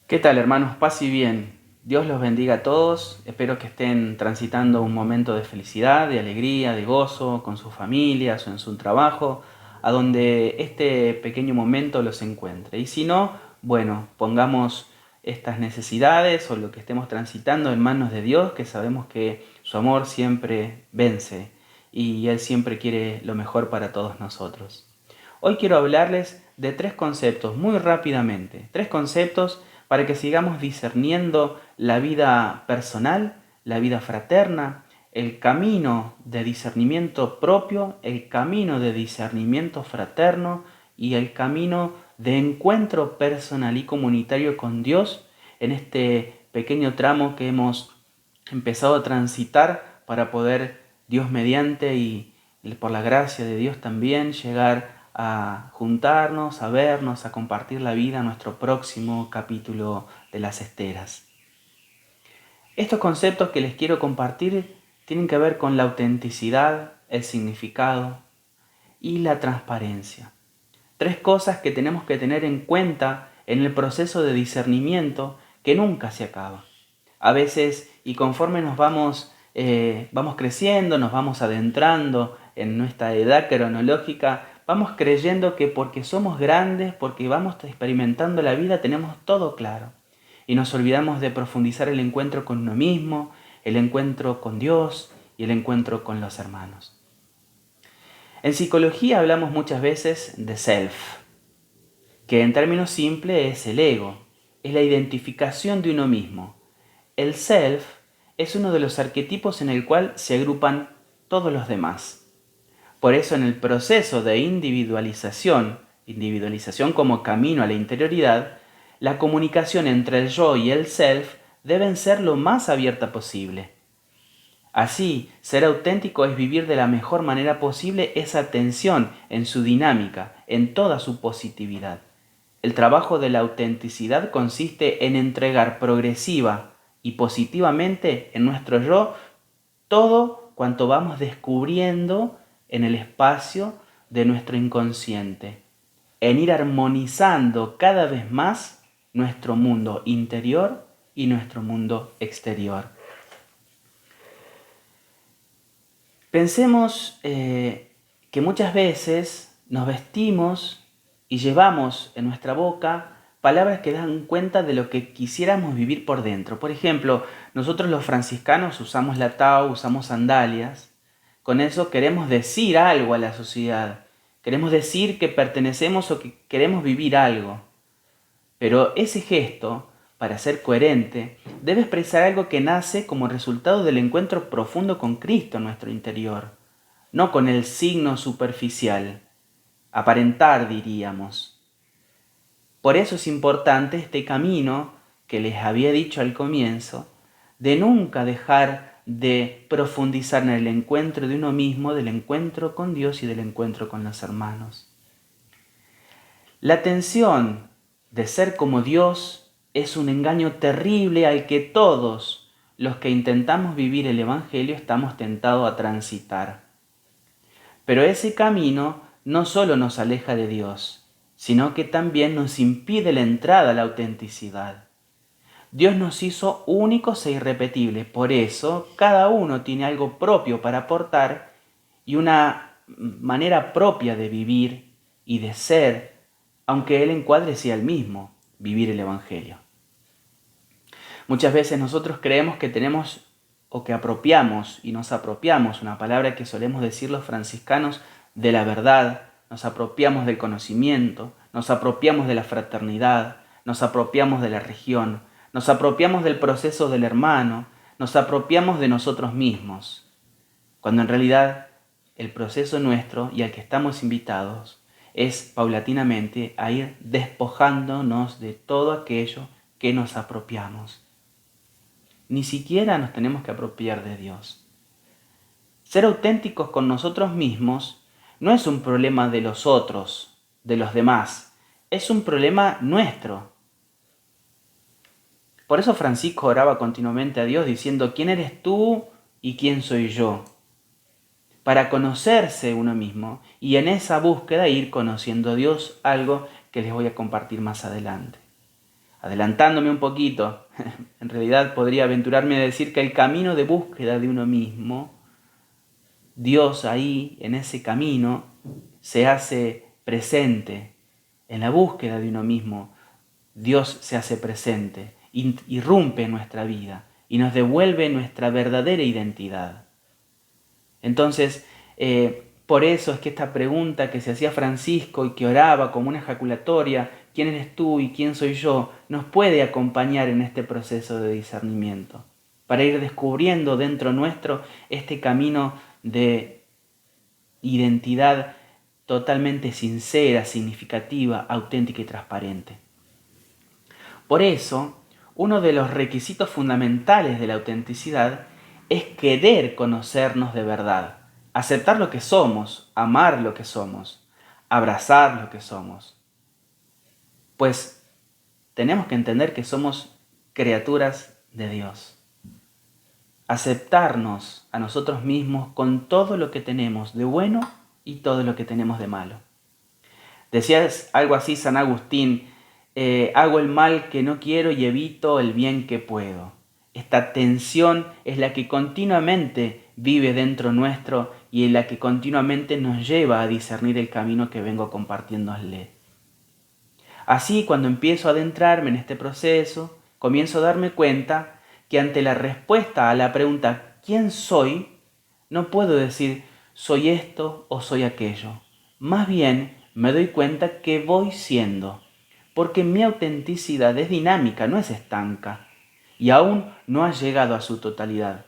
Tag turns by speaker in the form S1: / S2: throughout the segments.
S1: ¿Qué tal, hermanos? Paz y bien. Dios los bendiga a todos. Espero que estén transitando un momento de felicidad, de alegría, de gozo con sus familias o en su trabajo, a donde este pequeño momento los encuentre. Y si no, bueno, pongamos estas necesidades o lo que estemos transitando en manos de Dios, que sabemos que su amor siempre vence y Él siempre quiere lo mejor para todos nosotros. Hoy quiero hablarles de tres conceptos muy rápidamente, tres conceptos para que sigamos discerniendo la vida personal, la vida fraterna, el camino de discernimiento propio, el camino de discernimiento fraterno y el camino de encuentro personal y comunitario con Dios en este pequeño tramo que hemos empezado a transitar para poder, Dios mediante y por la gracia de Dios también, llegar a juntarnos, a vernos, a compartir la vida en nuestro próximo capítulo de las esteras. Estos conceptos que les quiero compartir tienen que ver con la autenticidad, el significado y la transparencia. Tres cosas que tenemos que tener en cuenta en el proceso de discernimiento que nunca se acaba. A veces, y conforme nos vamos creciendo, nos vamos adentrando en nuestra edad cronológica, vamos creyendo que porque somos grandes, porque vamos experimentando la vida, tenemos todo claro. Y nos olvidamos de profundizar el encuentro con uno mismo, el encuentro con Dios y el encuentro con los hermanos. En psicología hablamos muchas veces de self, que en términos simples es el ego, es la identificación de uno mismo. El self es uno de los arquetipos en el cual se agrupan todos los demás. Por eso en el proceso de individualización como camino a la interioridad, la comunicación entre el yo y el self deben ser lo más abierta posible. Así, ser auténtico es vivir de la mejor manera posible esa tensión en su dinámica, en toda su positividad. El trabajo de la autenticidad consiste en entregar progresiva y positivamente en nuestro yo todo cuanto vamos descubriendo en el espacio de nuestro inconsciente, en ir armonizando cada vez más nuestro mundo interior y nuestro mundo exterior. Pensemos que muchas veces nos vestimos y llevamos en nuestra boca palabras que dan cuenta de lo que quisiéramos vivir por dentro. Por ejemplo, nosotros los franciscanos usamos latao, usamos sandalias. Con eso queremos decir algo a la sociedad. Queremos decir que pertenecemos o que queremos vivir algo. Pero ese gesto, para ser coherente, debe expresar algo que nace como resultado del encuentro profundo con Cristo en nuestro interior, no con el signo superficial, aparentar diríamos. Por eso es importante este camino que les había dicho al comienzo, de nunca dejar de profundizar en el encuentro de uno mismo, del encuentro con Dios y del encuentro con los hermanos. La tensión de ser como Dios es un engaño terrible al que todos los que intentamos vivir el Evangelio estamos tentados a transitar. Pero ese camino no solo nos aleja de Dios, sino que también nos impide la entrada a la autenticidad. Dios nos hizo únicos e irrepetibles, por eso cada uno tiene algo propio para aportar y una manera propia de vivir y de ser, aunque el encuadre sea el mismo, vivir el Evangelio. Muchas veces nosotros creemos que tenemos o que apropiamos y nos apropiamos, una palabra que solemos decir los franciscanos, de la verdad, nos apropiamos del conocimiento, nos apropiamos de la fraternidad, nos apropiamos de la región, nos apropiamos del proceso del hermano, nos apropiamos de nosotros mismos, cuando en realidad el proceso nuestro y al que estamos invitados es paulatinamente a ir despojándonos de todo aquello que nos apropiamos. Ni siquiera nos tenemos que apropiar de Dios. Ser auténticos con nosotros mismos no es un problema de los otros, de los demás, es un problema nuestro. Por eso Francisco oraba continuamente a Dios diciendo, ¿quién eres tú y quién soy yo? Para conocerse uno mismo y en esa búsqueda ir conociendo a Dios, algo que les voy a compartir más adelante. Adelantándome un poquito, en realidad podría aventurarme a decir que el camino de búsqueda de uno mismo, Dios ahí, en ese camino, se hace presente. En la búsqueda de uno mismo, Dios se hace presente, irrumpe en nuestra vida y nos devuelve nuestra verdadera identidad. Entonces, por eso es que esta pregunta que se hacía Francisco y que oraba como una ejaculatoria, ¿quién eres tú y quién soy yo?, nos puede acompañar en este proceso de discernimiento, para ir descubriendo dentro nuestro este camino de identidad totalmente sincera, significativa, auténtica y transparente. Por eso, uno de los requisitos fundamentales de la autenticidad es querer conocernos de verdad, aceptar lo que somos, amar lo que somos, abrazar lo que somos. Pues tenemos que entender que somos criaturas de Dios. Aceptarnos a nosotros mismos con todo lo que tenemos de bueno y todo lo que tenemos de malo. Decía algo así San Agustín: hago el mal que no quiero y evito el bien que puedo. Esta tensión es la que continuamente vive dentro nuestro y en la que continuamente nos lleva a discernir el camino que vengo compartiéndole. Así, cuando empiezo a adentrarme en este proceso, comienzo a darme cuenta que ante la respuesta a la pregunta ¿quién soy?, no puedo decir soy esto o soy aquello. Más bien me doy cuenta que voy siendo, porque mi autenticidad es dinámica, no es estanca, y aún no ha llegado a su totalidad.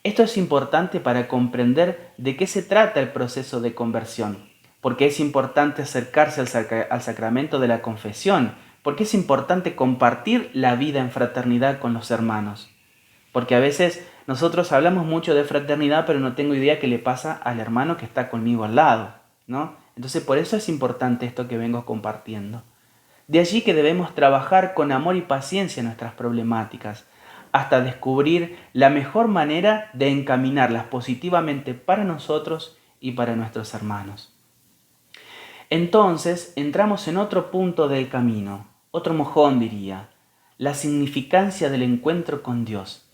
S1: Esto es importante para comprender de qué se trata el proceso de conversión, porque es importante acercarse al sacramento de la confesión, porque es importante compartir la vida en fraternidad con los hermanos. Porque a veces nosotros hablamos mucho de fraternidad, pero no tengo idea qué le pasa al hermano que está conmigo al lado, ¿no? Entonces por eso es importante esto que vengo compartiendo. De allí que debemos trabajar con amor y paciencia nuestras problemáticas, hasta descubrir la mejor manera de encaminarlas positivamente para nosotros y para nuestros hermanos. Entonces entramos en otro punto del camino, otro mojón diría, la significancia del encuentro con Dios,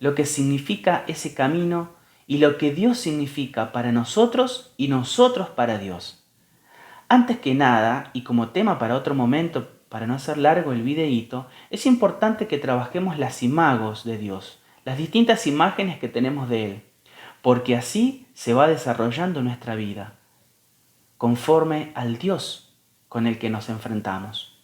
S1: lo que significa ese camino y lo que Dios significa para nosotros y nosotros para Dios. Antes que nada, y como tema para otro momento, para no hacer largo el videíto, es importante que trabajemos las imagos de Dios, las distintas imágenes que tenemos de Él, porque así se va desarrollando nuestra vida, conforme al Dios con el que nos enfrentamos.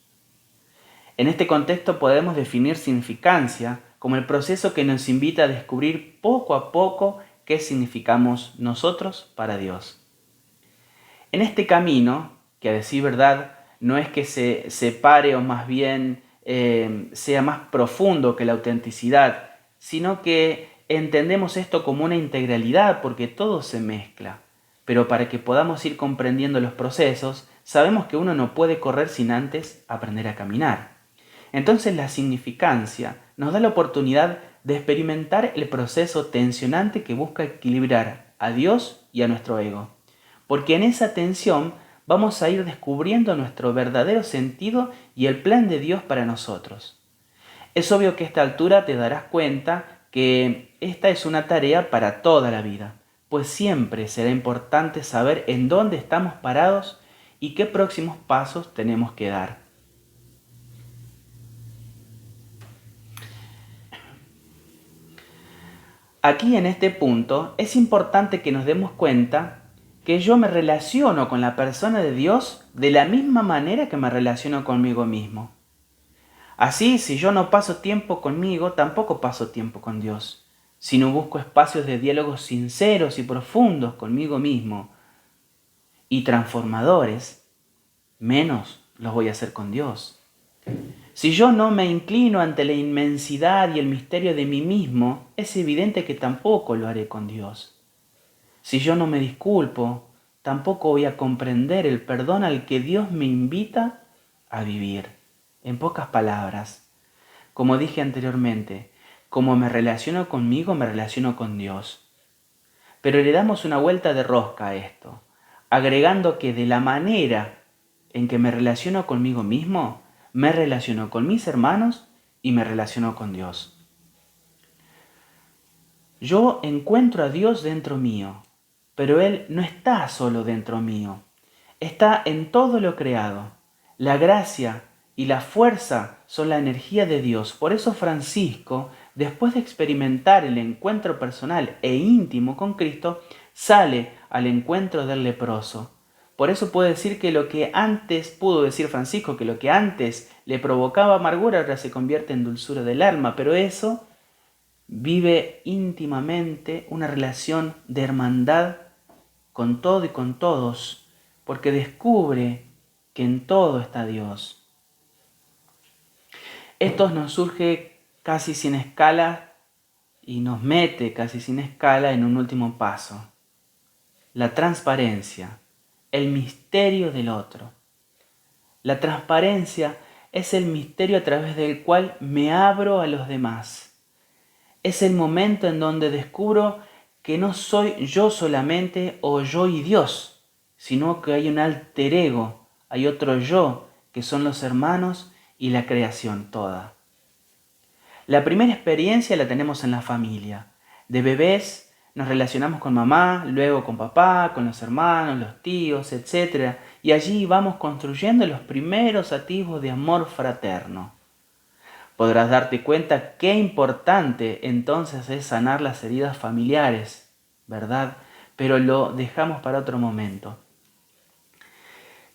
S1: En este contexto podemos definir significancia como el proceso que nos invita a descubrir poco a poco qué significamos nosotros para Dios. En este camino, que a decir verdad no es que se separe o más bien sea más profundo que la autenticidad, sino que entendemos esto como una integralidad porque todo se mezcla. Pero para que podamos ir comprendiendo los procesos, sabemos que uno no puede correr sin antes aprender a caminar. Entonces la significancia nos da la oportunidad de experimentar el proceso tensionante que busca equilibrar a Dios y a nuestro ego. Porque en esa tensión vamos a ir descubriendo nuestro verdadero sentido y el plan de Dios para nosotros. Es obvio que a esta altura te darás cuenta que esta es una tarea para toda la vida, pues siempre será importante saber en dónde estamos parados y qué próximos pasos tenemos que dar. Aquí en este punto es importante que nos demos cuenta que yo me relaciono con la persona de Dios de la misma manera que me relaciono conmigo mismo. Así, si yo no paso tiempo conmigo, tampoco paso tiempo con Dios. Si no busco espacios de diálogos sinceros y profundos conmigo mismo y transformadores, menos los voy a hacer con Dios. Si yo no me inclino ante la inmensidad y el misterio de mí mismo, es evidente que tampoco lo haré con Dios. Si yo no me disculpo, tampoco voy a comprender el perdón al que Dios me invita a vivir. En pocas palabras, como dije anteriormente, como me relaciono conmigo, me relaciono con Dios. Pero le damos una vuelta de rosca a esto, agregando que de la manera en que me relaciono conmigo mismo, me relaciono con mis hermanos y me relaciono con Dios. Yo encuentro a Dios dentro mío, pero Él no está solo dentro mío, está en todo lo creado. La gracia y la fuerza son la energía de Dios. Por eso Francisco, después de experimentar el encuentro personal e íntimo con Cristo, sale al encuentro del leproso. Por eso puedo decir que lo que antes, pudo decir Francisco, que lo que antes le provocaba amargura ahora se convierte en dulzura del alma, pero eso vive íntimamente una relación de hermandad con todo y con todos, porque descubre que en todo está Dios. Esto nos surge casi sin escala y nos mete casi sin escala en un último paso: la transparencia, el misterio del otro. La transparencia es el misterio a través del cual me abro a los demás. Es el momento en donde descubro que no soy yo solamente o yo y Dios, sino que hay un alter ego, hay otro yo, que son los hermanos y la creación toda. La primera experiencia la tenemos en la familia. De bebés nos relacionamos con mamá, luego con papá, con los hermanos, los tíos, etc. Y allí vamos construyendo los primeros atisbos de amor fraterno. Podrás darte cuenta qué importante entonces es sanar las heridas familiares, ¿verdad? Pero lo dejamos para otro momento.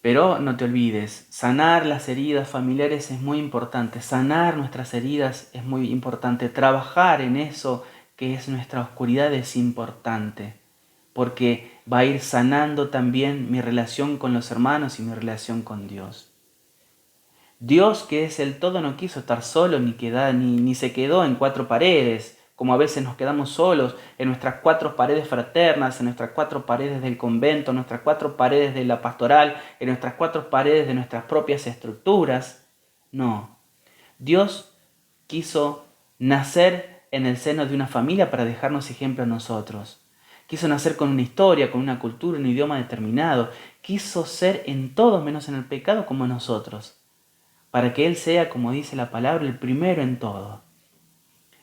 S1: Pero no te olvides, sanar las heridas familiares es muy importante, sanar nuestras heridas es muy importante, trabajar en eso que es nuestra oscuridad es importante, porque va a ir sanando también mi relación con los hermanos y mi relación con Dios. Dios, que es el todo, no quiso estar solo ni se quedó en cuatro paredes, como a veces nos quedamos solos en nuestras cuatro paredes fraternas, en nuestras cuatro paredes del convento, en nuestras cuatro paredes de la pastoral, en nuestras cuatro paredes de nuestras propias estructuras. No, Dios quiso nacer en el seno de una familia para dejarnos ejemplo a nosotros. Quiso nacer con una historia, con una cultura, un idioma determinado. Quiso ser en todo menos en el pecado como nosotros, para que Él sea, como dice la palabra, el primero en todo.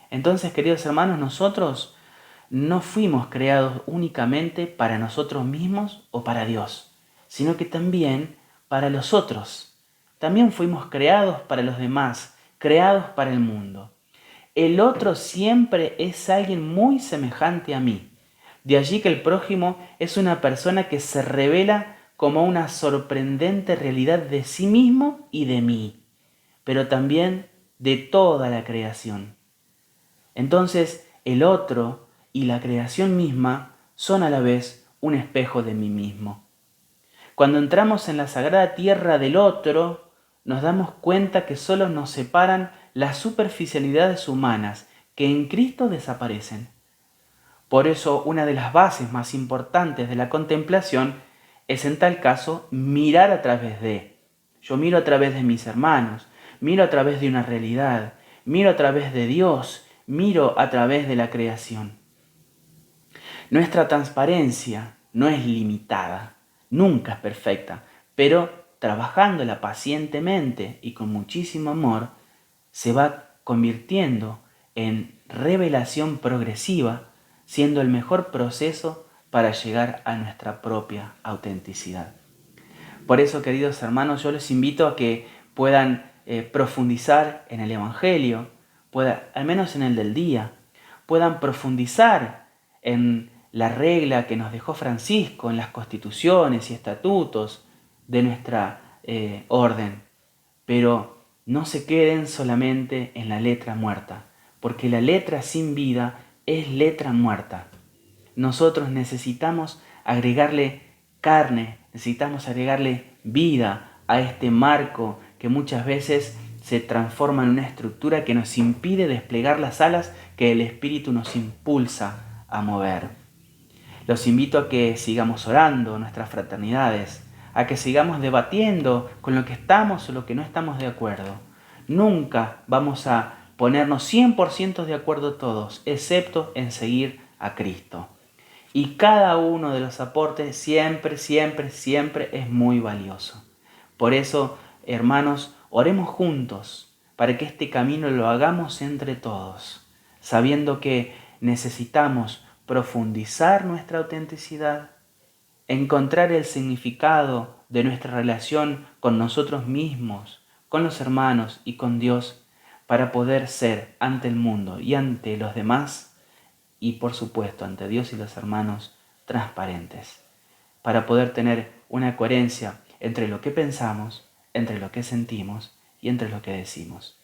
S1: Entonces, queridos hermanos, nosotros no fuimos creados únicamente para nosotros mismos o para Dios, sino que también para los otros. También fuimos creados para los demás, creados para el mundo. El otro siempre es alguien muy semejante a mí. De allí que el prójimo es una persona que se revela como una sorprendente realidad de sí mismo y de mí, pero también de toda la creación. Entonces, el otro y la creación misma son a la vez un espejo de mí mismo. Cuando entramos en la sagrada tierra del otro, nos damos cuenta que solo nos separan las superficialidades humanas, que en Cristo desaparecen. Por eso, una de las bases más importantes de la contemplación es, en tal caso, mirar a través de. Yo miro a través de mis hermanos, miro a través de una realidad, miro a través de Dios, miro a través de la creación. Nuestra transparencia no es limitada, nunca es perfecta, pero trabajándola pacientemente y con muchísimo amor, se va convirtiendo en revelación progresiva, siendo el mejor proceso para llegar a nuestra propia autenticidad. Por eso, queridos hermanos, yo les invito a que puedan profundizar en el Evangelio, al menos en el del día, puedan profundizar en la regla que nos dejó Francisco, en las constituciones y estatutos de nuestra orden, pero no se queden solamente en la letra muerta, porque la letra sin vida es letra muerta. Nosotros necesitamos agregarle carne, necesitamos agregarle vida a este marco que muchas veces se transforma en una estructura que nos impide desplegar las alas que el Espíritu nos impulsa a mover. Los invito a que sigamos orando en nuestras fraternidades, a que sigamos debatiendo con lo que estamos o lo que no estamos de acuerdo. Nunca vamos a ponernos 100% de acuerdo todos, excepto en seguir a Cristo. Y cada uno de los aportes siempre es muy valioso. Por eso, hermanos, Oremos juntos para que este camino lo hagamos entre todos, sabiendo que necesitamos profundizar nuestra autenticidad, encontrar el significado de nuestra relación con nosotros mismos, con los hermanos y con Dios, para poder ser ante el mundo y ante los demás, y por supuesto ante Dios y los hermanos, transparentes, para poder tener una coherencia entre lo que pensamos, entre lo que sentimos y entre lo que decimos.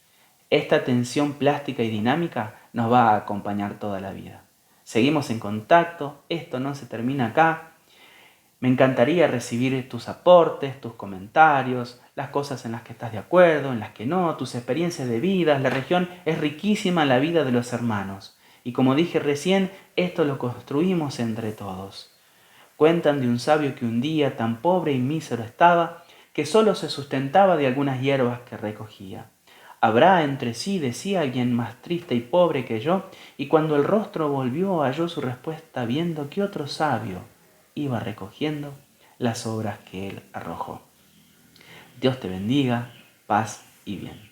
S1: Esta tensión plástica y dinámica nos va a acompañar toda la vida. Seguimos en contacto, esto no se termina acá. Me encantaría recibir tus aportes, tus comentarios, las cosas en las que estás de acuerdo, en las que no, tus experiencias de vida. La región es riquísima en la vida de los hermanos. Y como dije recién, esto lo construimos entre todos. Cuentan de un sabio que un día tan pobre y mísero estaba, que solo se sustentaba de algunas hierbas que recogía. Habrá entre sí, decía, alguien más triste y pobre que yo, y cuando el rostro volvió halló su respuesta viendo que otro sabio iba recogiendo las obras que él arrojó. Dios te bendiga, paz y bien.